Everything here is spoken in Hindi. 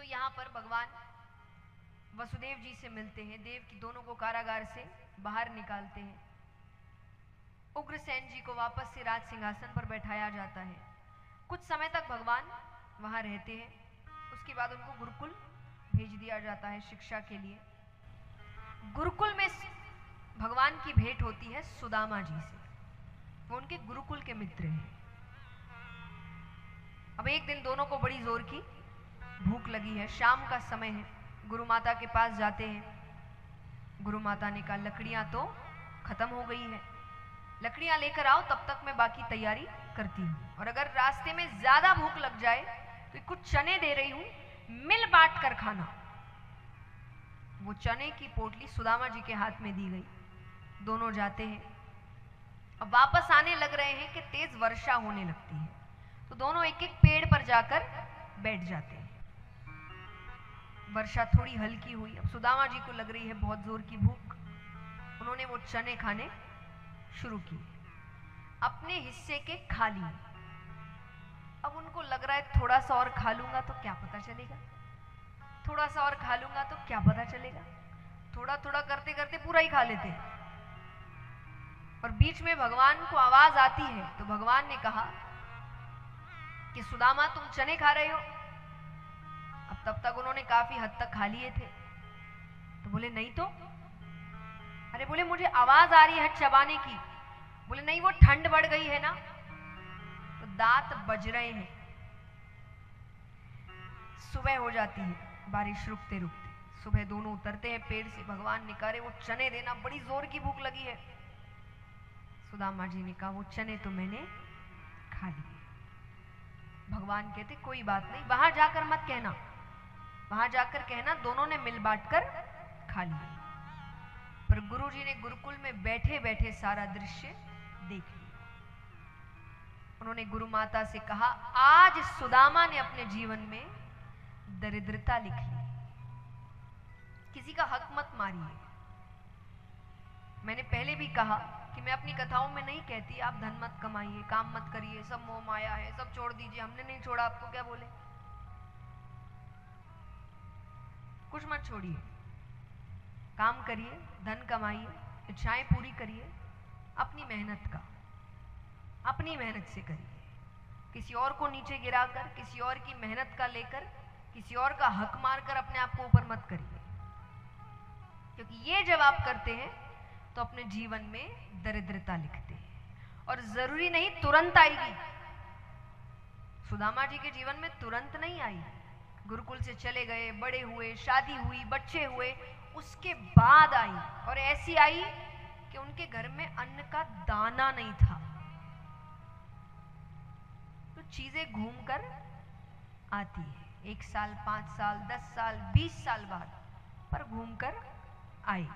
यहाँ पर भगवान वसुदेव जी से मिलते हैं, देव की दोनों को कारागार से बाहर निकालते हैं। उग्रसेन जी को वापस से राज सिंहासन पर बैठाया जाता है। कुछ समय तक भगवान वहां रहते हैं, उसके बाद उनको गुरुकुल भेज दिया जाता है शिक्षा के लिए। गुरुकुल में भगवान की भेंट होती है सुदामा जी से, वो उनके गुरुकुल के मित्र हैं। अब एक दिन दोनों को बड़ी जोर की भूख लगी है, शाम का समय है, गुरु माता के पास जाते हैं। गुरु माता ने कहा लकड़ियां तो खत्म हो गई है, लकड़ियां लेकर आओ, तब तक मैं बाकी तैयारी करती हूँ, और अगर रास्ते में ज्यादा भूख लग जाए तो कुछ चने दे रही हूं, मिल बांट कर खाना। वो चने की पोटली सुदामा जी के हाथ में दी गई। दोनों जाते हैं, अब वापस आने लग रहे हैं कि तेज वर्षा होने लगती है, तो दोनों एक एक पेड़ पर जाकर बैठ जाते हैं। वर्षा थोड़ी हल्की हुई, अब सुदामा जी को लग रही है बहुत जोर की भूख, उन्होंने वो चने खाने शुरू किए, अपने हिस्से के खा लिए। अब उनको लग रहा है थोड़ा सा और खा लूंगा तो क्या पता चलेगा, थोड़ा सा और खा लूंगा तो क्या पता चलेगा। थोड़ा थोड़ा करते करते पूरा ही खा लेते हैं। और बीच में भगवान को आवाज आती है, तो भगवान ने कहा कि सुदामा तुम चने खा रहे हो। अब तब तक उन्होंने काफी हद तक खा लिए थे, तो बोले नहीं तो। अरे बोले मुझे आवाज आ रही है चबाने की। बोले नहीं, वो ठंड बढ़ गई है ना, तो दांत बज रहे हैं। सुबह हो जाती है, बारिश रुकते रुकते सुबह दोनों उतरते हैं पेड़ से। भगवान ने कहा वो चने देना, बड़ी जोर की भूख लगी है। सुदामा जी ने कहा वो चने तो मैंने खा लिए। भगवान कहते कोई बात नहीं, वहां जाकर मत कहना, वहां जाकर कहना दोनों ने मिल बांट कर खा लिया। पर गुरुजी ने गुरुकुल में बैठे बैठे सारा दृश्य देख लिया। उन्होंने गुरु माता से कहा आज सुदामा ने अपने जीवन में दरिद्रता लिख ली, किसी का हक मत मारिए। मैंने पहले भी कहा कि मैं अपनी कथाओं में नहीं कहती आप धन मत कमाइए, काम मत करिए, सब मोह माया है, सब छोड़ दीजिए। हमने नहीं छोड़ा, आपको क्या बोले, कुछ मत छोड़िए, काम करिए, धन कमाइए, इच्छाएं पूरी करिए, अपनी मेहनत का, अपनी मेहनत से करिए। किसी और को नीचे गिराकर, किसी और की मेहनत का लेकर, किसी और का हक मारकर अपने आप को ऊपर मत करिए, क्योंकि ये जब आप करते हैं तो अपने जीवन में दरिद्रता लिखते हैं। और जरूरी नहीं तुरंत आएगी। सुदामा जी के जीवन में तुरंत नहीं आई, गुरुकुल से चले गए, बड़े हुए, शादी हुई, बच्चे हुए, उसके बाद आई। और ऐसी आई कि उनके घर में अन्न का दाना नहीं था। तो चीजें घूम कर आती है, 1 साल, 5 साल, 10 साल, 20 साल बाद, पर घूम कर आई।